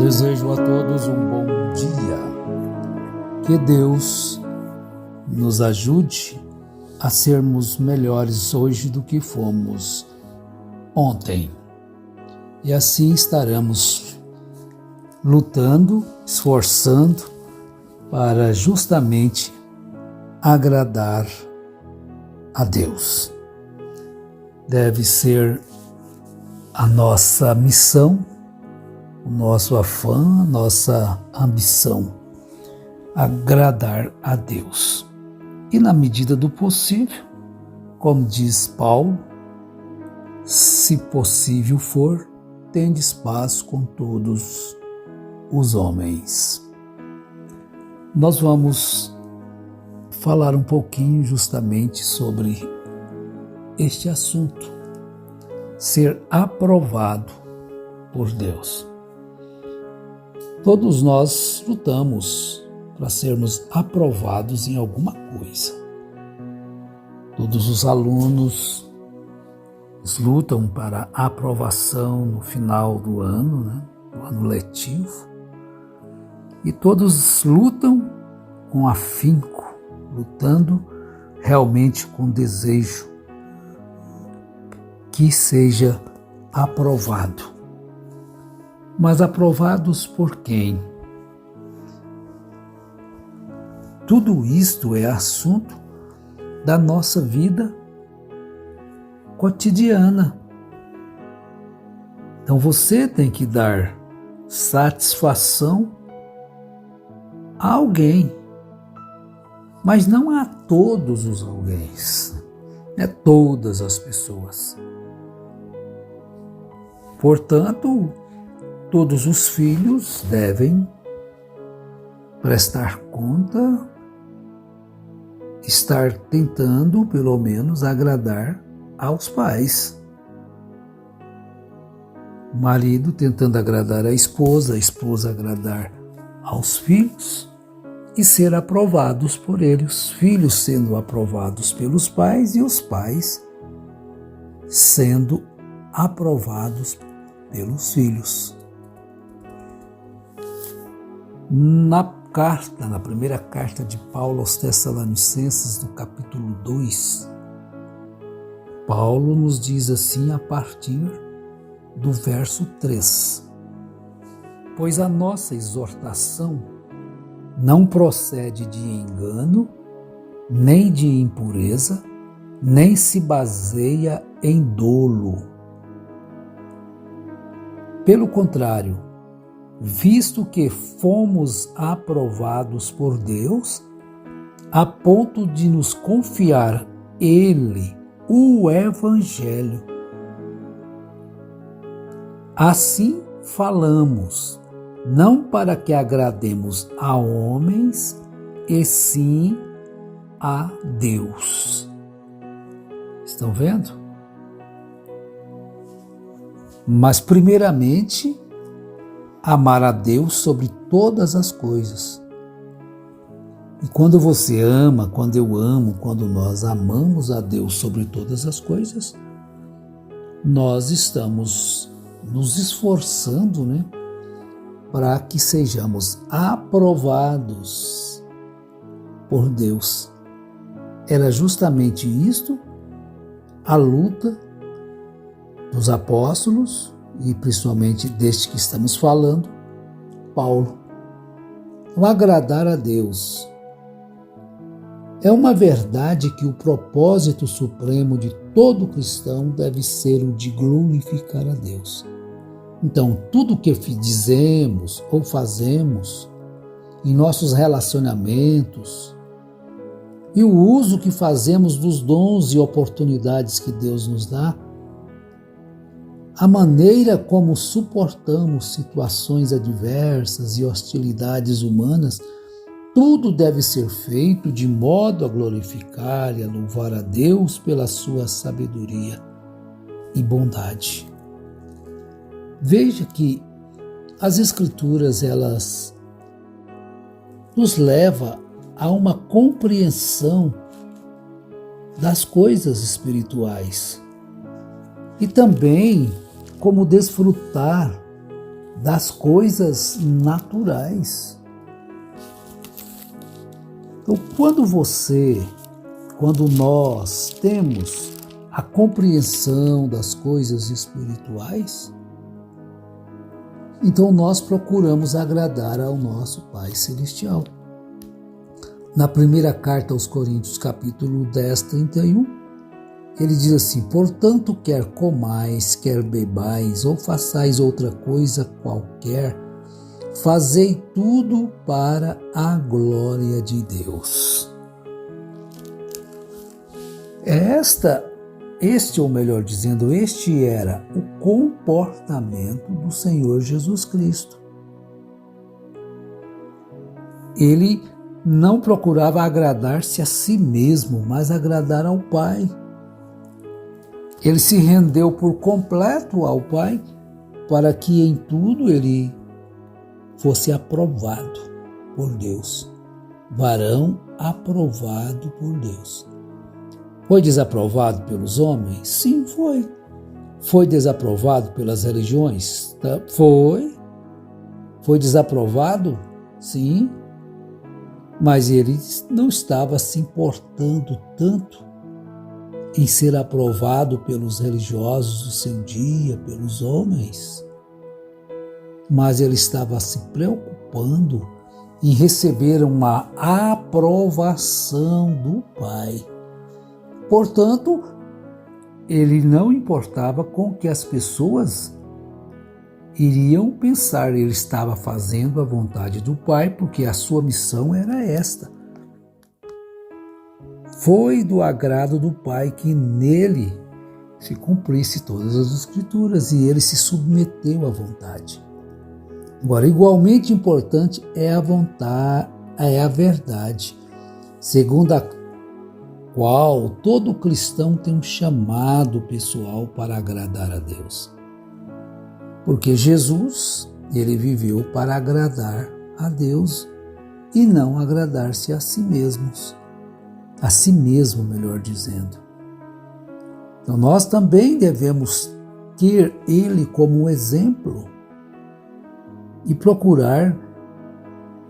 Desejo a todos um bom dia. Que Deus nos ajude a sermos melhores hoje do que fomos ontem. E assim estaremos lutando, esforçando para justamente agradar a Deus. Deve ser a nossa missão, o nosso afã, a nossa ambição, agradar a Deus. E na medida do possível, como diz Paulo, se possível for, tendes paz com todos os homens. Nós vamos falar um pouquinho justamente sobre este assunto, ser aprovado por Deus. Todos nós lutamos para sermos aprovados em alguma coisa. Todos os alunos lutam para a aprovação no final do ano, do ano letivo. E todos lutam com afinco, lutando realmente com desejo que seja aprovado. Mas aprovados por quem? Tudo isto é assunto da nossa vida cotidiana. Então você tem que dar satisfação a alguém, mas não a todos os alguém, todas as pessoas. Portanto, todos os filhos devem prestar conta, estar tentando, pelo menos, agradar aos pais. O marido tentando agradar a esposa agradar aos filhos e ser aprovados por eles, os filhos sendo aprovados pelos pais e os pais sendo aprovados pelos filhos. Na primeira carta de Paulo aos Tessalonicenses, no capítulo 2, Paulo nos diz assim a partir do verso 3: Pois a nossa exortação não procede de engano, nem de impureza, nem se baseia em dolo. Pelo contrário, visto que fomos aprovados por Deus, a ponto de nos confiar Ele, o Evangelho. Assim falamos, não para que agrademos a homens, e sim a Deus. Estão vendo? Mas primeiramente, amar a Deus sobre todas as coisas. E quando você ama, quando eu amo, quando nós amamos a Deus sobre todas as coisas, nós estamos nos esforçando, para que sejamos aprovados por Deus. Era justamente isto a luta dos apóstolos, e principalmente deste que estamos falando, Paulo. O agradar a Deus. É uma verdade que o propósito supremo de todo cristão deve ser o de glorificar a Deus. Então, tudo que dizemos ou fazemos em nossos relacionamentos e o uso que fazemos dos dons e oportunidades que Deus nos dá, a maneira como suportamos situações adversas e hostilidades humanas, tudo deve ser feito de modo a glorificar e a louvar a Deus pela sua sabedoria e bondade. Veja que as Escrituras, elas nos levam a uma compreensão das coisas espirituais e também como desfrutar das coisas naturais. Então, quando nós temos a compreensão das coisas espirituais, então nós procuramos agradar ao nosso Pai Celestial. Na primeira carta aos Coríntios, capítulo 10, 31, ele diz assim: portanto, quer comais, quer bebais, ou façais outra coisa qualquer, fazei tudo para a glória de Deus. Este era o comportamento do Senhor Jesus Cristo. Ele não procurava agradar-se a si mesmo, mas agradar ao Pai. Ele se rendeu por completo ao Pai para que em tudo ele fosse aprovado por Deus. Varão aprovado por Deus. Foi desaprovado pelos homens? Sim, foi. Foi desaprovado pelas religiões? Foi. Foi desaprovado? Sim. Mas ele não estava se importando tanto em ser aprovado pelos religiosos do seu dia, pelos homens. Mas ele estava se preocupando em receber uma aprovação do Pai. Portanto, ele não importava com o que as pessoas iriam pensar. Ele estava fazendo a vontade do Pai, porque a sua missão era esta. Foi do agrado do Pai que nele se cumprisse todas as Escrituras, e ele se submeteu à vontade. Agora, igualmente importante é a vontade, é a verdade, segundo a qual todo cristão tem um chamado pessoal para agradar a Deus. Porque Jesus, ele viveu para agradar a Deus e não agradar-se a si mesmos. A si mesmo, melhor dizendo. Então nós também devemos ter ele como um exemplo e procurar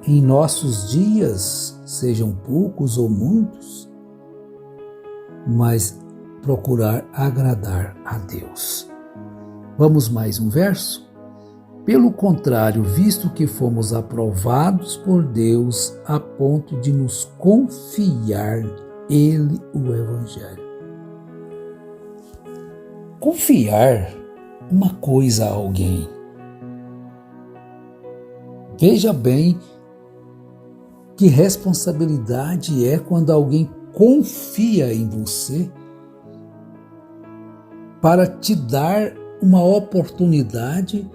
em nossos dias, sejam poucos ou muitos, mas procurar agradar a Deus. Vamos mais um verso? Pelo contrário, visto que fomos aprovados por Deus a ponto de nos confiar Ele o Evangelho. Confiar uma coisa a alguém. Veja bem que responsabilidade é quando alguém confia em você para te dar uma oportunidade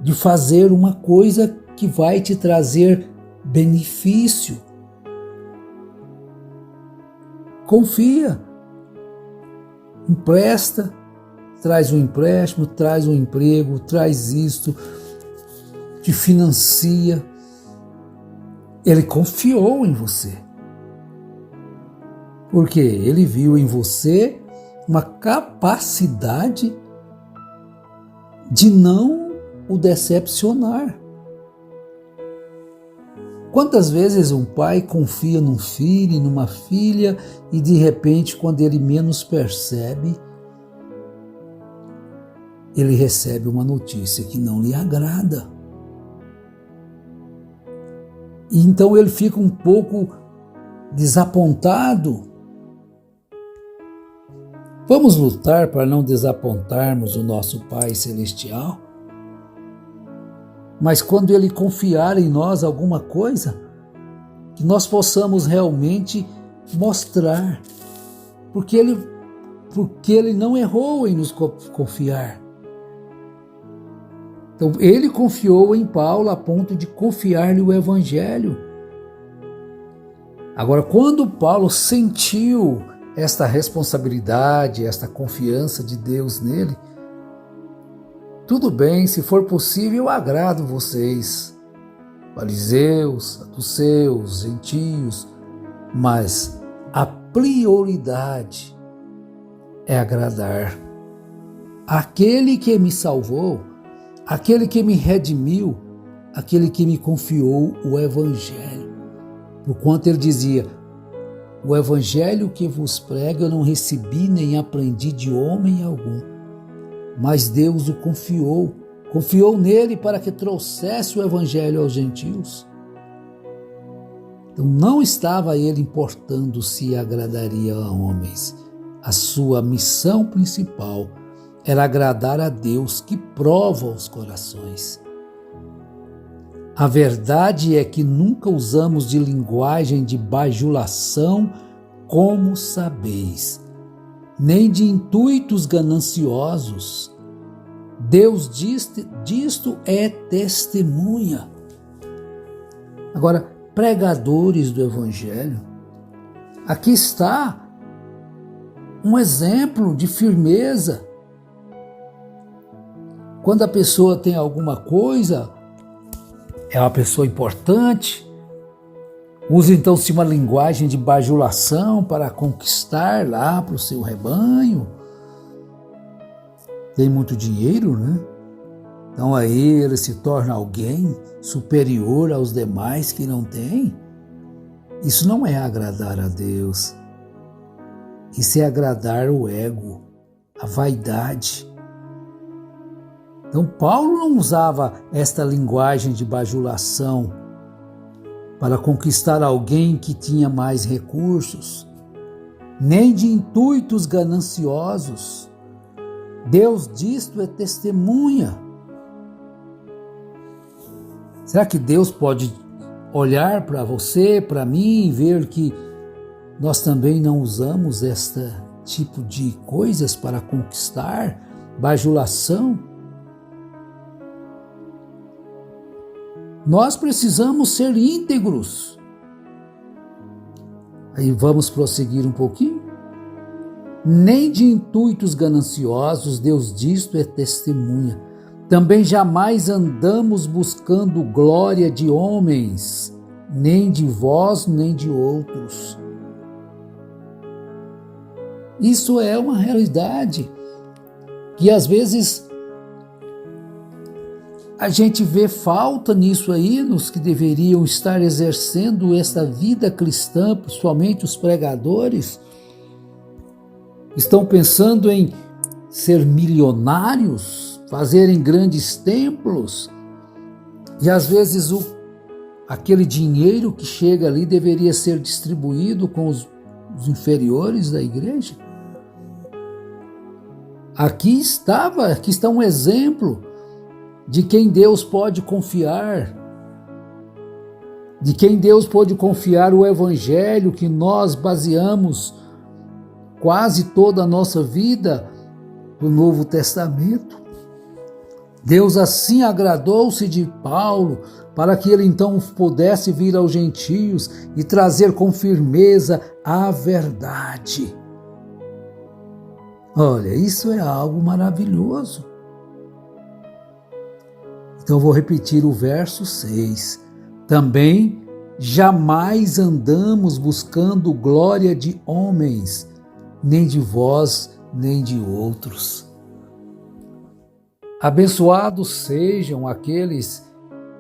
de fazer uma coisa que vai te trazer benefício. Confia, empresta, traz um empréstimo, traz um emprego, traz isto, te financia. Ele confiou em você. Porque ele viu em você uma capacidade de não o decepcionar. Quantas vezes um pai confia num filho, numa filha, e de repente, quando ele menos percebe, ele recebe uma notícia que não lhe agrada. E então ele fica um pouco desapontado. Vamos lutar para não desapontarmos o nosso Pai Celestial? Mas quando Ele confiar em nós alguma coisa, que nós possamos realmente mostrar, porque Ele não errou em nos confiar. Então, Ele confiou em Paulo a ponto de confiar-lhe o Evangelho. Agora, quando Paulo sentiu esta responsabilidade, esta confiança de Deus nele, tudo bem, se for possível, eu agrado vocês, fariseus, saduceus, gentios, mas a prioridade é agradar aquele que me salvou, aquele que me redimiu, aquele que me confiou o Evangelho. Porquanto ele dizia, o Evangelho que vos prego eu não recebi nem aprendi de homem algum, mas Deus o confiou nele para que trouxesse o Evangelho aos gentios. Então não estava ele importando se agradaria a homens. A sua missão principal era agradar a Deus que prova os corações. A verdade é que nunca usamos de linguagem de bajulação, como sabeis, nem de intuitos gananciosos. Deus disto é testemunha. Agora, pregadores do Evangelho, aqui está um exemplo de firmeza. Quando a pessoa tem alguma coisa, é uma pessoa importante, usa então-se uma linguagem de bajulação para conquistar lá para o seu rebanho. Tem muito dinheiro, né? Então aí ele se torna alguém superior aos demais que não têm. Isso não é agradar a Deus. Isso é agradar o ego, a vaidade. Então Paulo não usava esta linguagem de bajulação para conquistar alguém que tinha mais recursos, nem de intuitos gananciosos. Deus disto é testemunha. Será que Deus pode olhar para você, para mim, e ver que nós também não usamos este tipo de coisas para conquistar bajulação? Nós precisamos ser íntegros. Aí vamos prosseguir um pouquinho. Nem de intuitos gananciosos, Deus disto é testemunha. Também jamais andamos buscando glória de homens, nem de vós, nem de outros. Isso é uma realidade que às vezes a gente vê falta nisso aí, nos que deveriam estar exercendo esta vida cristã, principalmente os pregadores, estão pensando em ser milionários, fazerem grandes templos, e às vezes aquele dinheiro que chega ali deveria ser distribuído com os inferiores da igreja. Aqui está um exemplo de quem Deus pode confiar, de quem Deus pode confiar o Evangelho que nós baseamos quase toda a nossa vida no Novo Testamento. Deus assim agradou-se de Paulo para que ele então pudesse vir aos gentios e trazer com firmeza a verdade. Olha, isso é algo maravilhoso. Então vou repetir o verso 6. Também jamais andamos buscando glória de homens, nem de vós, nem de outros. Abençoados sejam aqueles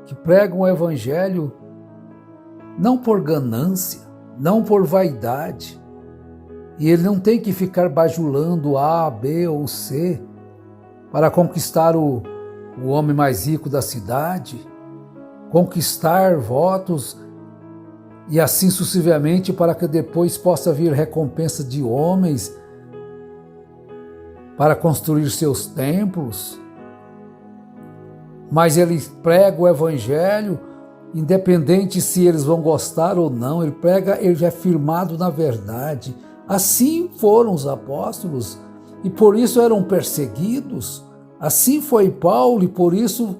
que pregam o Evangelho não por ganância, não por vaidade. E ele não tem que ficar bajulando A, B ou C para conquistar o homem mais rico da cidade, conquistar votos e assim sucessivamente para que depois possa vir recompensa de homens para construir seus templos. Mas ele prega o Evangelho, independente se eles vão gostar ou não, ele já é firmado na verdade. Assim foram os apóstolos e por isso eram perseguidos. Assim foi Paulo e por isso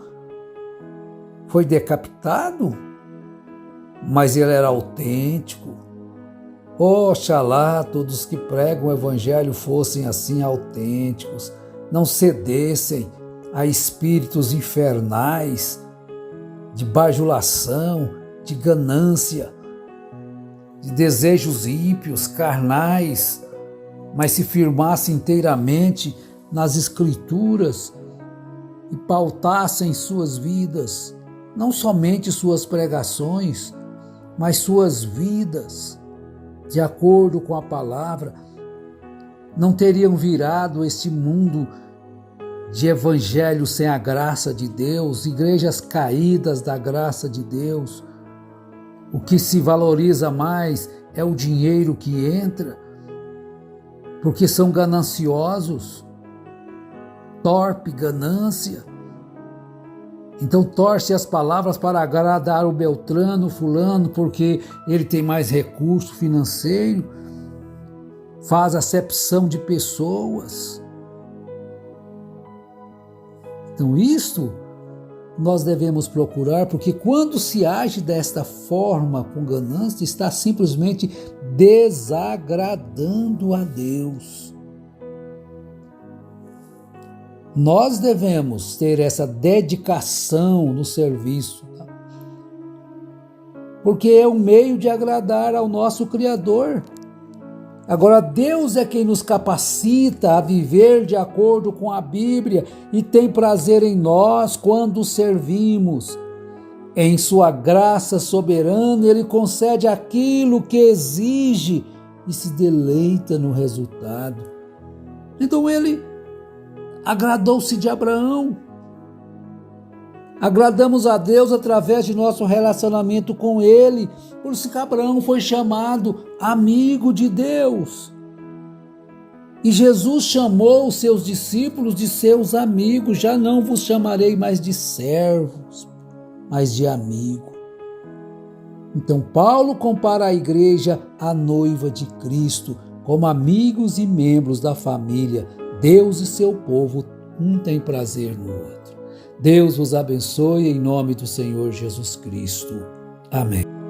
foi decapitado, mas ele era autêntico. Oxalá todos que pregam o Evangelho fossem assim autênticos, não cedessem a espíritos infernais de bajulação, de ganância, de desejos ímpios, carnais, mas se firmassem inteiramente nas Escrituras e pautassem suas vidas, não somente suas pregações, mas suas vidas, de acordo com a palavra, não teriam virado este mundo de evangelho sem a graça de Deus, igrejas caídas da graça de Deus. O que se valoriza mais é o dinheiro que entra, porque são gananciosos, torpe ganância. Então torce as palavras para agradar o Beltrano, fulano, porque ele tem mais recurso financeiro, faz acepção de pessoas. Então isto nós devemos procurar, porque quando se age desta forma com ganância, está simplesmente desagradando a Deus. Nós devemos ter essa dedicação no serviço, tá? Porque é um meio de agradar ao nosso Criador. Agora, Deus é quem nos capacita a viver de acordo com a Bíblia e tem prazer em nós quando servimos. Em sua graça soberana, Ele concede aquilo que exige e se deleita no resultado. Então, Ele agradou-se de Abraão. Agradamos a Deus através de nosso relacionamento com Ele. Por isso que Abraão foi chamado amigo de Deus. E Jesus chamou os seus discípulos de seus amigos. Já não vos chamarei mais de servos, mas de amigo. Então Paulo compara a igreja à noiva de Cristo, como amigos e membros da família. Deus e seu povo, um tem prazer no outro. Deus vos abençoe em nome do Senhor Jesus Cristo. Amém.